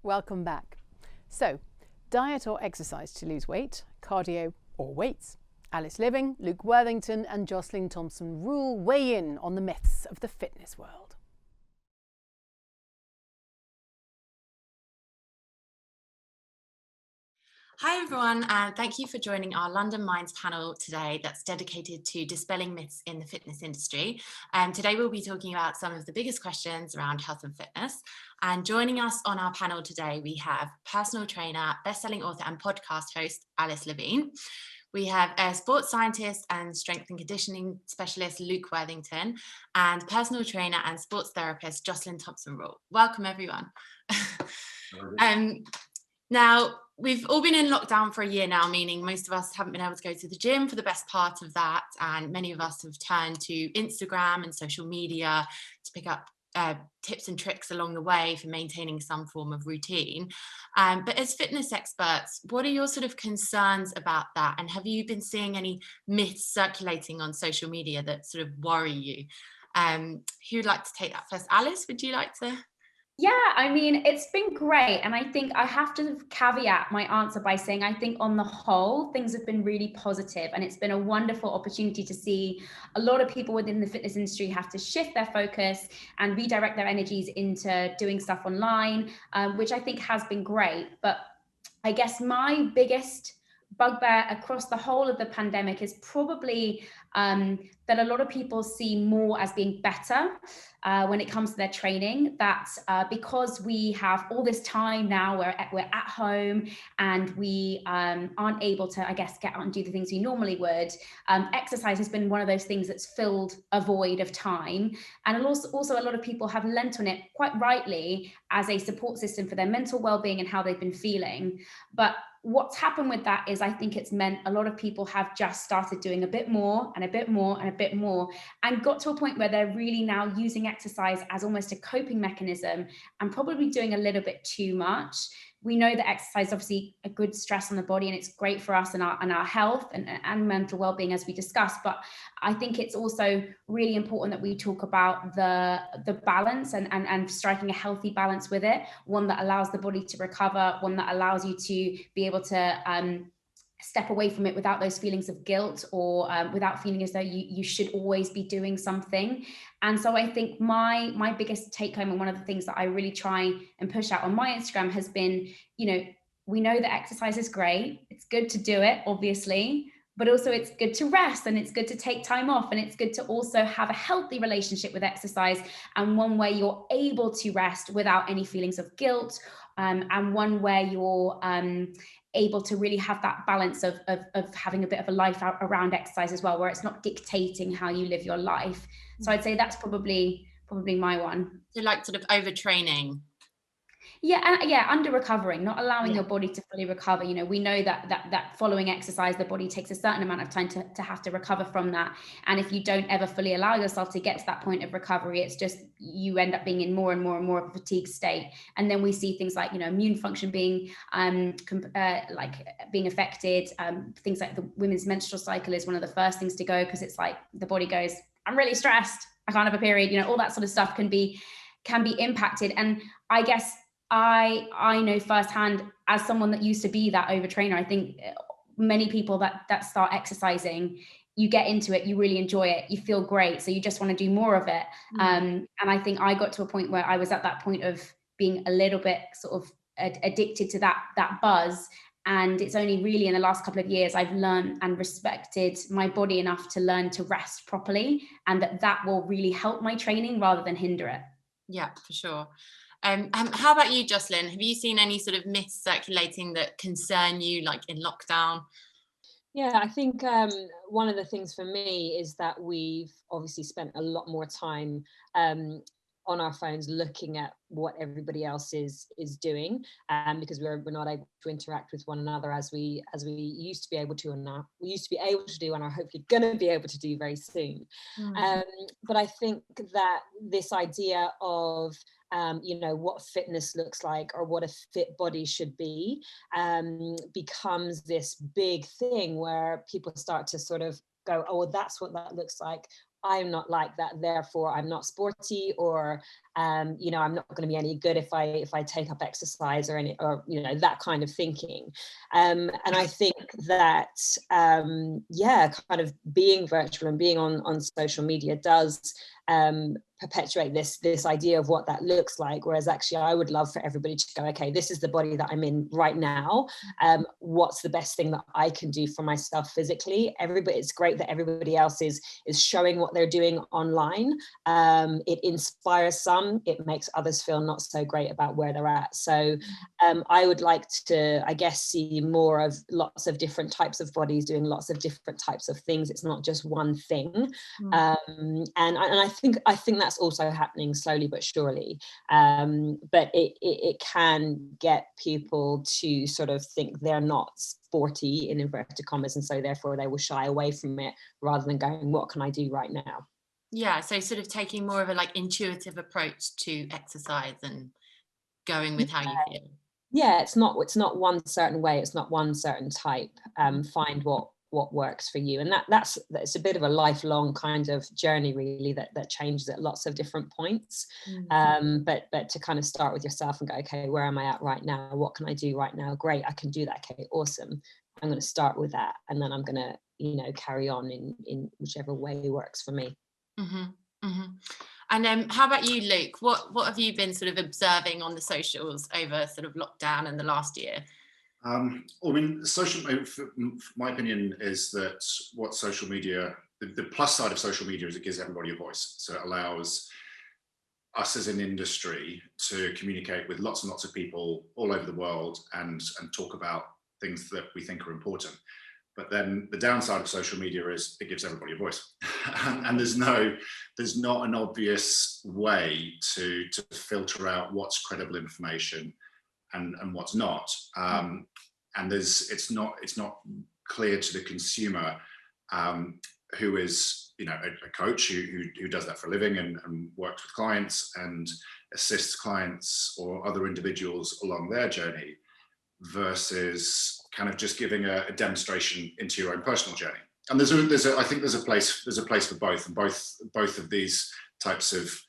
Welcome back. So, diet or exercise to lose weight, cardio or weights? Alice Living, Luke Worthington and Jocelyn Thompson Rule weigh in on the myths of the fitness world. Hi everyone, and thank you for joining our London Minds panel today that's dedicated to dispelling myths in the fitness industry. Today we'll be talking about some of the biggest questions around health and fitness. And joining us on our panel today, we have personal trainer, best-selling author and podcast host, Alice Living. We have a sports scientist and strength and conditioning specialist, Luke Worthington, and personal trainer and sports therapist, Jocelyn Thompson Rule. Welcome everyone. Now, we've all been in lockdown for a year now, meaning most of us haven't been able to go to the gym for the best part of that. And many of us have turned to Instagram and social media to pick up tips and tricks along the way for maintaining some form of routine. But as fitness experts, what are your sort of concerns about that? And have you been seeing any myths circulating on social media that sort of worry you? Who'd like to take that first? Alice, would you like to? Yeah, I mean, it's been great. And I think I have to caveat my answer by saying, I think on the whole, things have been really positive, and it's been a wonderful opportunity to see a lot of people within the fitness industry have to shift their focus and redirect their energies into doing stuff online, which I think has been great. But I guess my biggest bugbear across the whole of the pandemic is probably that a lot of people see more as being better when it comes to their training, that because we have all this time now where we're at home and we aren't able to, I guess, get out and do the things we normally would, exercise has been one of those things that's filled a void of time. And also a lot of people have lent on it, quite rightly, as a support system for their mental well-being and how they've been feeling. But what's happened with that is I think it's meant a lot of people have just started doing a bit more and a bit more and a bit more, and got to a point where they're really now using exercise as almost a coping mechanism and probably doing a little bit too much. We know that exercise is obviously a good stress on the body, and it's great for us and our health and mental well-being, as we discussed. But I think it's also really important that we talk about the balance and striking a healthy balance with it, one that allows the body to recover, one that allows you to be able to step away from it without those feelings of guilt, or without feeling as though you should always be doing something. And so I think my biggest take home, and one of the things that I really try and push out on my Instagram, has been, we know that exercise is great. It's good to do it, obviously, but also it's good to rest, and it's good to take time off, and it's good to also have a healthy relationship with exercise, and one where you're able to rest without any feelings of guilt, and one where you're able to really have that balance of having a bit of a life around exercise as well, where it's not dictating how you live your life. So I'd say that's probably my one. So like sort of overtraining. Yeah, under recovering, not allowing your body to fully recover. We know that following exercise, the body takes a certain amount of time to have to recover from that. And if you don't ever fully allow yourself to get to that point of recovery, it's just you end up being in more and more and more of a fatigue state. And then we see things like immune function being being affected. Things like the women's menstrual cycle is one of the first things to go, because it's like the body goes, I'm really stressed, I can't have a period. All that sort of stuff can be impacted. And I guess I know firsthand, as someone that used to be that overtrainer, I think many people that start exercising, you get into it, you really enjoy it, you feel great, so you just want to do more of it. And I think I got to a point where I was at that point of being a little bit sort of addicted to that buzz. And it's only really in the last couple of years I've learned and respected my body enough to learn to rest properly, and that will really help my training rather than hinder it. Yeah, for sure. How about you, Jocelyn? Have you seen any sort of myths circulating that concern you, like in lockdown? Yeah, I think one of the things for me is that we've obviously spent a lot more time on our phones looking at what everybody else is doing, because we're not able to interact with one another as we used to be able to, and we used to be able to do, and are hopefully going to be able to do very soon. But I think that this idea of what fitness looks like, or what a fit body should be, becomes this big thing where people start to sort of go, oh, well, that's what that looks like. I'm not like that, therefore I'm not sporty, or you know, I'm not going to be any good if I take up exercise, or you know, that kind of thinking. And I think that yeah, kind of being virtual and being on social media does perpetuate this idea of what that looks like, whereas actually I would love for everybody to go, okay, this is the body that I'm in right now, what's the best thing that I can do for myself physically? It's great that everybody else is showing what they're doing online. It inspires some, it makes others feel not so great about where they're at. So I would like to, I guess, see more of lots of different types of bodies doing lots of different types of things. It's not just one thing. And I think that's also happening slowly but surely. But it can get people to sort of think they're not sporty in inverted commas, and so therefore they will shy away from it rather than going, what can I do right now? Yeah, so sort of taking more of a like intuitive approach to exercise and going with how you feel. Yeah, it's not one certain way, it's not one certain type. Find what works for you, and that's a bit of a lifelong kind of journey really, that changes at lots of different points. But to kind of start with yourself and go, okay, where am I at right now? What can I do right now? Great, I can do that. Okay, awesome. I'm going to start with that, and then I'm going to, you know, carry on in whichever way works for me. And how about you, Luke? What have you been sort of observing on the socials over sort of lockdown and the last year? I mean, my opinion is that what social media, the plus side of social media is it gives everybody a voice. So it allows us as an industry to communicate with lots and lots of people all over the world and talk about things that we think are important. But then the downside of social media is it gives everybody a voice, and there's not an obvious way to filter out what's credible information and what's not. And it's not clear to the consumer who is, you know, a coach who does that for a living and works with clients and assists clients or other individuals along their journey, versus kind of just giving a demonstration into your own personal journey. And I think there's a place for both, and both of these types of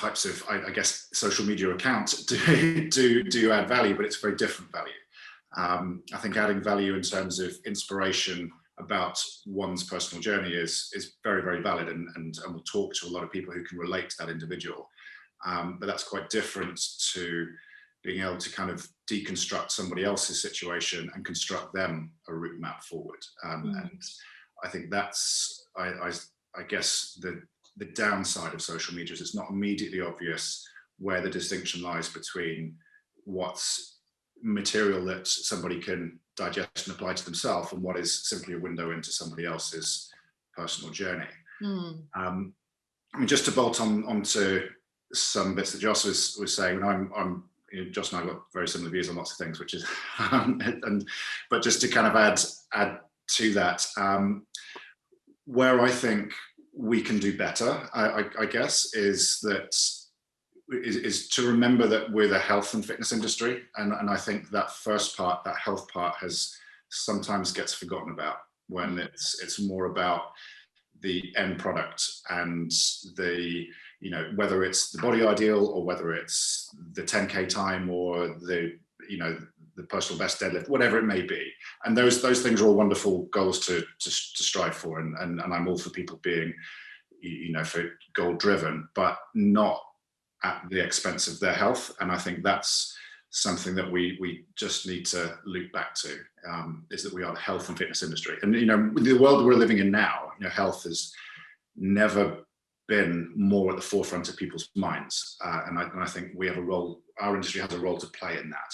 I guess social media accounts do add value, but it's very different value. I think adding value in terms of inspiration about one's personal journey is very, very valid, and will talk to a lot of people who can relate to that individual. But that's quite different to being able to kind of deconstruct somebody else's situation and construct them a route map forward. And I think that's, I guess, the downside of social media is it's not immediately obvious where the distinction lies between what's material that somebody can digest and apply to themselves and what is simply a window into somebody else's personal journey. I mean, just to bolt onto some bits that Joss was saying, and Joss and I got very similar views on lots of things, which is, but just to kind of add to that, where I think we can do better, I guess, is to remember that we're the health and fitness industry, and I think that first part, that health part, has sometimes gets forgotten about when it's more about the end product and the, you know, whether it's the body ideal or whether it's the 10K time or the, you know, the personal best deadlift, whatever it may be. And those things are all wonderful goals to strive for, and I'm all for people being, you know, for goal driven, but not at the expense of their health. And I think that's something that we just need to loop back to, is that we are the health and fitness industry. And, you know, the world we're living in now, you know, health has never been more at the forefront of people's minds. And I think we have a role, our industry has a role to play in that,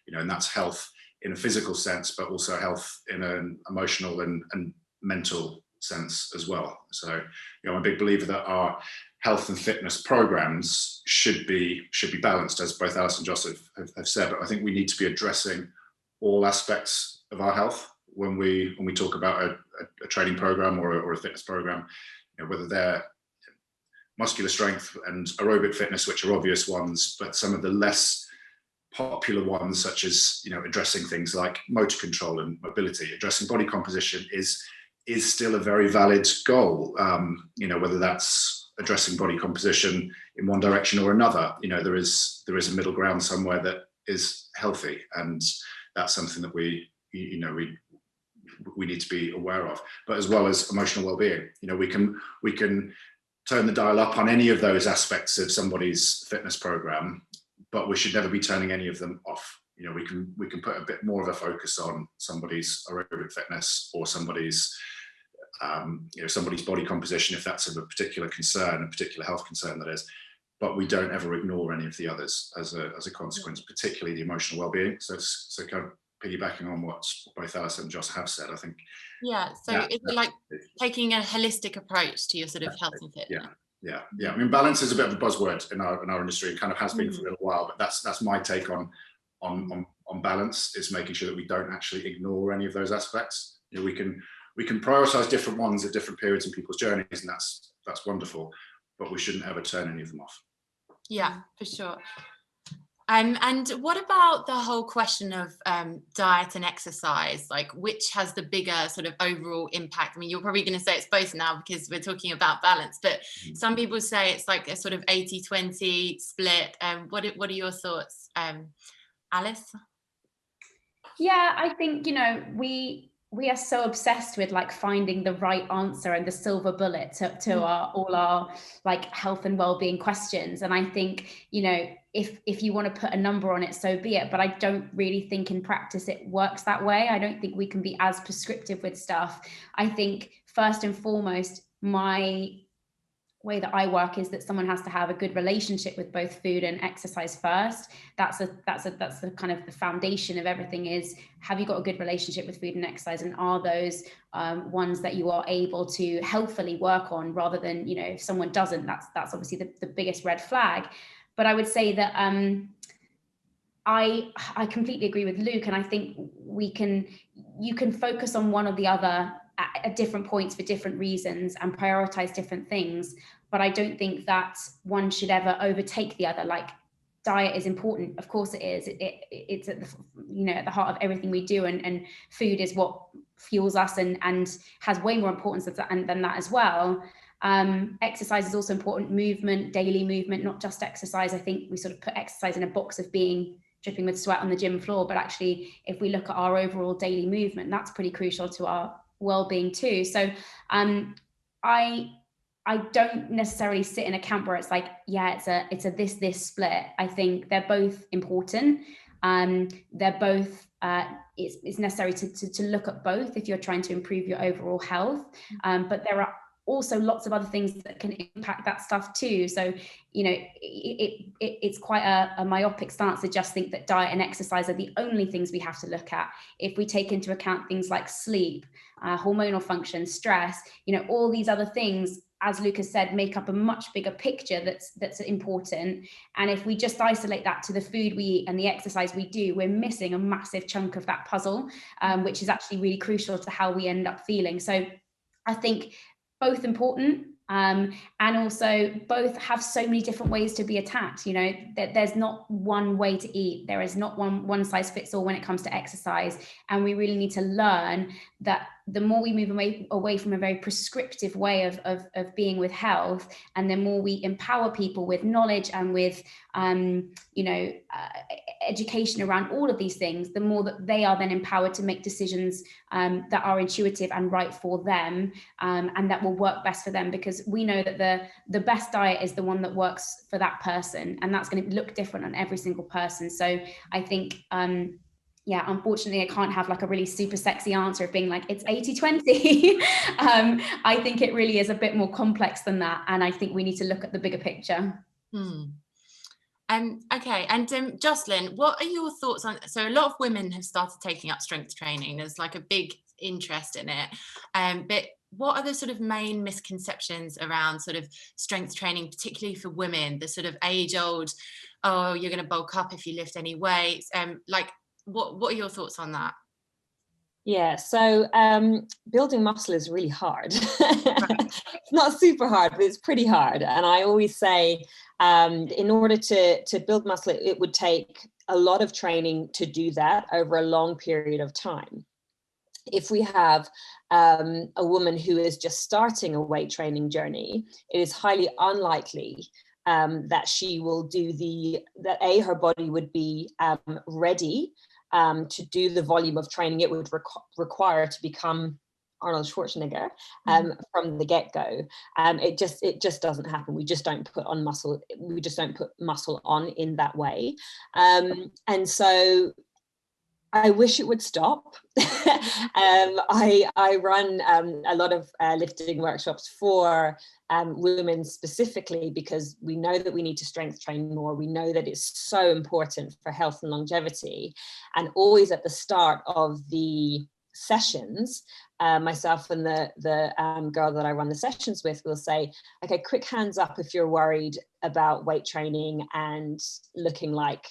you know, and that's health in a physical sense, but also health in an emotional and mental sense as well. So, you know, I'm a big believer that our health and fitness programs should be balanced, as both Alice and Joss have said. But I think we need to be addressing all aspects of our health when we talk about a training program or a fitness program, you know, whether they're muscular strength and aerobic fitness, which are obvious ones, but some of the less popular ones, such as, you know, addressing things like motor control and mobility, addressing body composition, is is still a very valid goal. Whether that's addressing body composition in one direction or another, there is a middle ground somewhere that is healthy, and that's something that we need to be aware of. But as well as emotional well-being, we can turn the dial up on any of those aspects of somebody's fitness program, but we should never be turning any of them off. We can put a bit more of a focus on somebody's aerobic fitness or somebody's body composition, if that's of a particular concern, a particular health concern, that is. But we don't ever ignore any of the others as a consequence, particularly the emotional well-being. So kind of piggybacking on what both Alice and Joss have said, I think. Yeah. So it's like taking a holistic approach to your sort of health and fitness. Yeah. I mean, balance is a bit of a buzzword in our industry. It kind of has been for a little while, but that's my take on balance, is making sure that we don't actually ignore any of those aspects. We can prioritize different ones at different periods in people's journeys, and that's wonderful, but we shouldn't ever turn any of them off. Yeah, for sure. And what about the whole question of diet and exercise? Like, which has the bigger sort of overall impact? I mean, you're probably going to say it's both now because we're talking about balance, but some people say it's like a sort of 80-20 split. What are your thoughts, Alice? Yeah, I think, we are so obsessed with like finding the right answer and the silver bullet to all our like health and well-being questions. And I think, if you want to put a number on it, so be it. But I don't really think in practice it works that way. I don't think we can be as prescriptive with stuff. I think first and foremost, my way that I work is that someone has to have a good relationship with both food and exercise first. That's the kind of the foundation of everything. Is, have you got a good relationship with food and exercise, and are those ones that you are able to healthfully work on, rather than, if someone doesn't, that's obviously the biggest red flag. But I would say that I completely agree with Luke, and I think you can focus on one or the other at different points for different reasons and prioritize different things. But I don't think that one should ever overtake the other. Like, diet is important, of course it is. It's at the heart of everything we do, and food is what fuels us and has way more importance than that as well. Exercise is also important. Movement, daily movement, not just exercise. I think we sort of put exercise in a box of being dripping with sweat on the gym floor, but actually, if we look at our overall daily movement, that's pretty crucial to our well-being too. So I don't necessarily sit in a camp where it's like, it's a this split. I think they're both important. They're both it's necessary to look at both if you're trying to improve your overall health, but there are also lots of other things that can impact that stuff too. So, it's quite a myopic stance to just think that diet and exercise are the only things we have to look at. If we take into account things like sleep, hormonal function, stress, all these other things, as Lucas said, make up a much bigger picture that's important. And if we just isolate that to the food we eat and the exercise we do, we're missing a massive chunk of that puzzle, which is actually really crucial to how we end up feeling. So I think both important, and also both have so many different ways to be attacked. There's not one way to eat. There is not one size fits all when it comes to exercise. And we really need to learn that the more we move away from a very prescriptive way of being with health, and the more we empower people with knowledge and with education around all of these things, the more that they are then empowered to make decisions that are intuitive and right for them, and that will work best for them, because we know that the best diet is the one that works for that person, and that's going to look different on every single person. So I think unfortunately I can't have like a really super sexy answer of being like it's 80-20. I think it really is a bit more complex than that, and I think we need to look at the bigger picture. Okay, and Jocelyn, what are your thoughts on, so a lot of women have started taking up strength training, there's like a big interest in it, but what are the sort of main misconceptions around sort of strength training, particularly for women, the sort of age-old, oh, you're going to bulk up if you lift any weights, what are your thoughts on that? Yeah, so building muscle is really hard. It's not super hard, but it's pretty hard. And I always say, in order to build muscle, it would take a lot of training to do that over a long period of time. if we have a woman who is just starting a weight training journey, it is highly unlikely that she will do her body would be ready to do the volume of training it would require to become Arnold Schwarzenegger from the get-go. It just doesn't happen. We just don't put on muscle. We just don't put muscle on in that way. And so I wish it would stop. I run a lot of lifting workshops for women specifically, because we know that we need to strength train more. We know that it's so important for health and longevity. And always at the start of the sessions, myself and the girl that I run the sessions with will say, okay, quick hands up if you're worried about weight training and looking like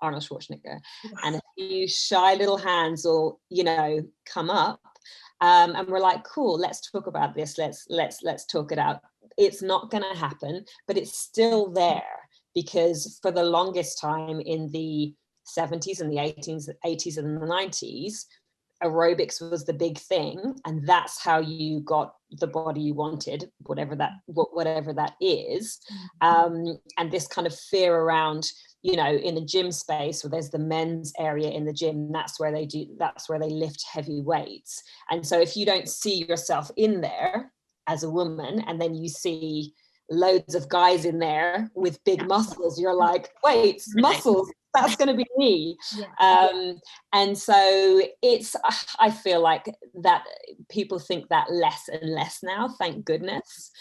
Arnold Schwarzenegger. And a few shy little hands will, come up, and we're like, cool, let's talk about this. Let's talk it out. It's not going to happen, but it's still there, because for the longest time in the 70s and the 80s and the 90s, aerobics was the big thing, and that's how you got the body you wanted, whatever that is. And this kind of fear around, in the gym space, where there's the men's area in the gym, that's where they lift heavy weights. And so if you don't see yourself in there as a woman, and then you see loads of guys in there with big muscles, you're like, weights, muscles, that's going to be me. And so I feel like that people think that less and less now, thank goodness,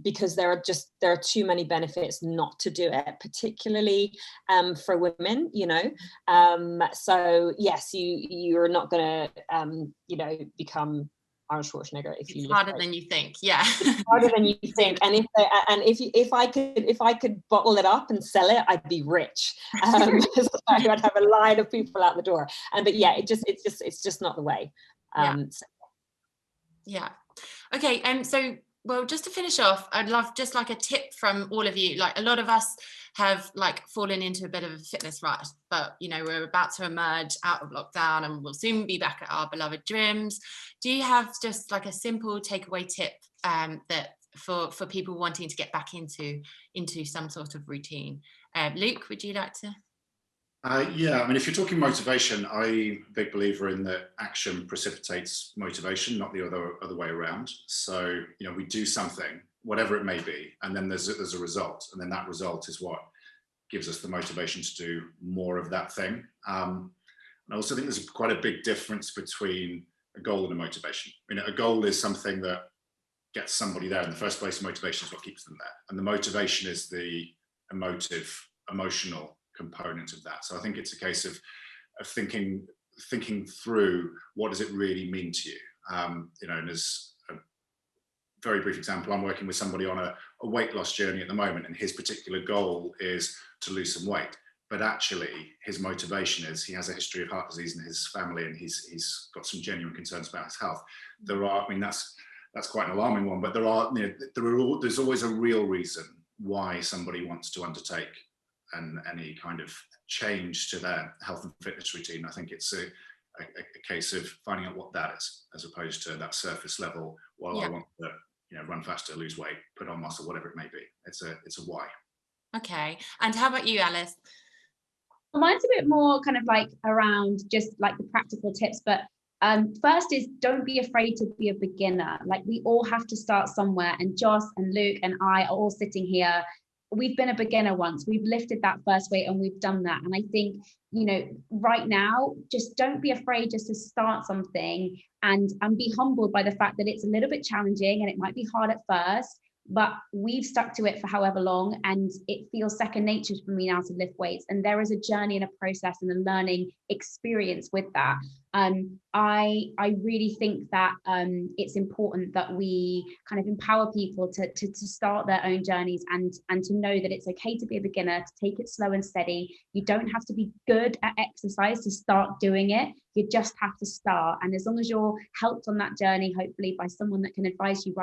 because there are too many benefits not to do it, particularly for women, so yes, you're not going to become Arnold Schwarzenegger if you. It's harder than you think. Yeah, it's harder than you think. And if I could bottle it up and sell it, I'd be rich. So I'd have a line of people out the door. But yeah, it's just not the way. Okay. So, well, just to finish off, I'd love just like a tip from all of you. Like, a lot of us have like fallen into a bit of a fitness rut, but we're about to emerge out of lockdown and we'll soon be back at our beloved gyms. Do you have just like a simple takeaway tip that for people wanting to get back into some sort of routine? Luke, would you like to? Yeah, I mean, if you're talking motivation, I'm a big believer in that action precipitates motivation, not the other way around. So, we do something, whatever it may be, and then there's a result, and then that result is what gives us the motivation to do more of that thing. And I also think there's quite a big difference between a goal and a motivation. A goal is something that gets somebody there in the first place. Motivation is what keeps them there, and the motivation is the emotional component of that. So I think it's a case of thinking through, what does it really mean to you? And as a very brief example, I'm working with somebody on a weight loss journey at the moment, and his particular goal is to lose some weight. But actually, his motivation is he has a history of heart disease in his family, and he's got some genuine concerns about his health. That's quite an alarming one, but there's always a real reason why somebody wants to undertake any kind of change to their health and fitness routine. I think it's a case of finding out what that is, as opposed to that surface level, I want to run faster, lose weight, put on muscle, whatever it may be. It's a why. Okay. And how about you, Alice? Mine's a bit more kind of like around just like the practical tips, but first is, don't be afraid to be a beginner. Like, we all have to start somewhere, and Joss and Luke and I are all sitting here. We've been a beginner once, we've lifted that first weight and we've done that. And I think, right now, just don't be afraid just to start something and be humbled by the fact that it's a little bit challenging and it might be hard at first, but we've stuck to it for however long, and it feels second nature for me now to lift weights. And there is a journey and a process and a learning experience with that. I really think that it's important that we kind of empower people to start their own journeys, and to know that it's okay to be a beginner, to take it slow and steady. You don't have to be good at exercise to start doing it. You just have to start. And as long as you're helped on that journey, hopefully by someone that can advise you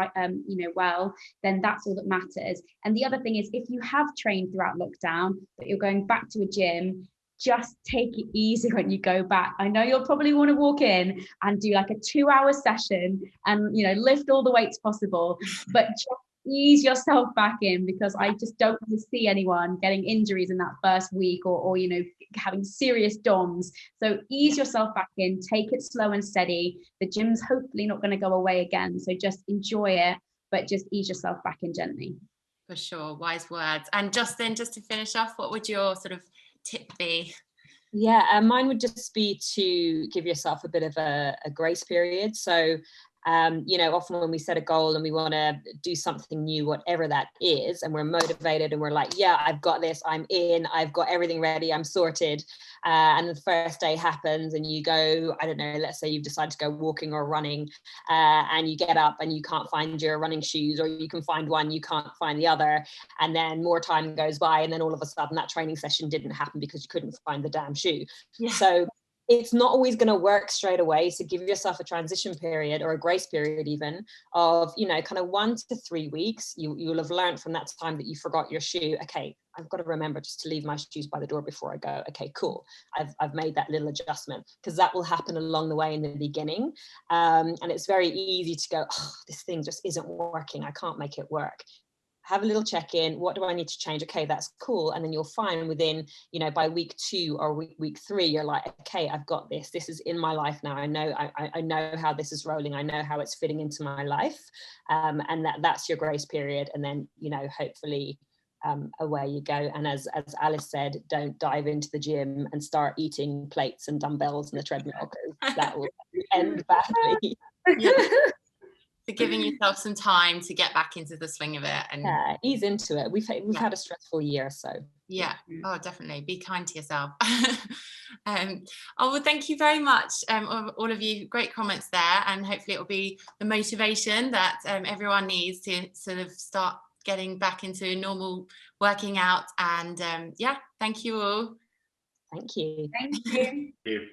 well, then that's all that matters. And the other thing is, if you have trained throughout lockdown, but you're going back to a gym, just take it easy when you go back. I know you'll probably want to walk in and do like a 2-hour session and, you know, lift all the weights possible, but just ease yourself back in, because I just don't want to see anyone getting injuries in that first week, or you know, having serious DOMs. So ease yourself back in, take it slow and steady. The gym's hopefully not going to go away again, so just enjoy it, but just ease yourself back in gently. For sure, wise words. And Justin, just to finish off, what would your sort of tip be? Yeah, mine would just be to give yourself a bit of a grace period. So you know, often when we set a goal and we want to do something new, whatever that is, and we're motivated and we're like, yeah, I've got this, I'm in, I've got everything ready, I'm sorted. And the first day happens and you go, I don't know, let's say you've decided to go walking or running, and you get up and you can't find your running shoes, or you can find one, you can't find the other. And then more time goes by, and then all of a sudden that training session didn't happen because you couldn't find the damn shoe. Yeah. So it's not always going to work straight away. So give yourself a transition period, or a grace period even, of, you know, kind of 1 to 3 weeks. You'll have learned from that time that you forgot your shoe. Okay, I've got to remember just to leave my shoes by the door before I go. Okay, cool. I've made that little adjustment, because that will happen along the way in the beginning. And it's very easy to go, oh, this thing just isn't working. I can't make it work. Have a little check-in. What do I need to change? Okay, that's cool. And then you'll find within, you know, by week 2 or week 3, you're like, okay, I've got this. This is in my life now. I know how this is rolling. I know how it's fitting into my life. And that's your grace period. And then, you know, hopefully away you go. And as Alice said, don't dive into the gym and start eating plates and dumbbells and the treadmill, because that will end badly. Yeah. So giving yourself some time to get back into the swing of it, and ease into it. We've had a stressful year, so yeah. Oh, definitely be kind to yourself. Well, thank you very much, all of you. Great comments there, and hopefully it will be the motivation that everyone needs to sort of start getting back into normal working out. And yeah, thank you all. Thank you. Thank you. Thank you.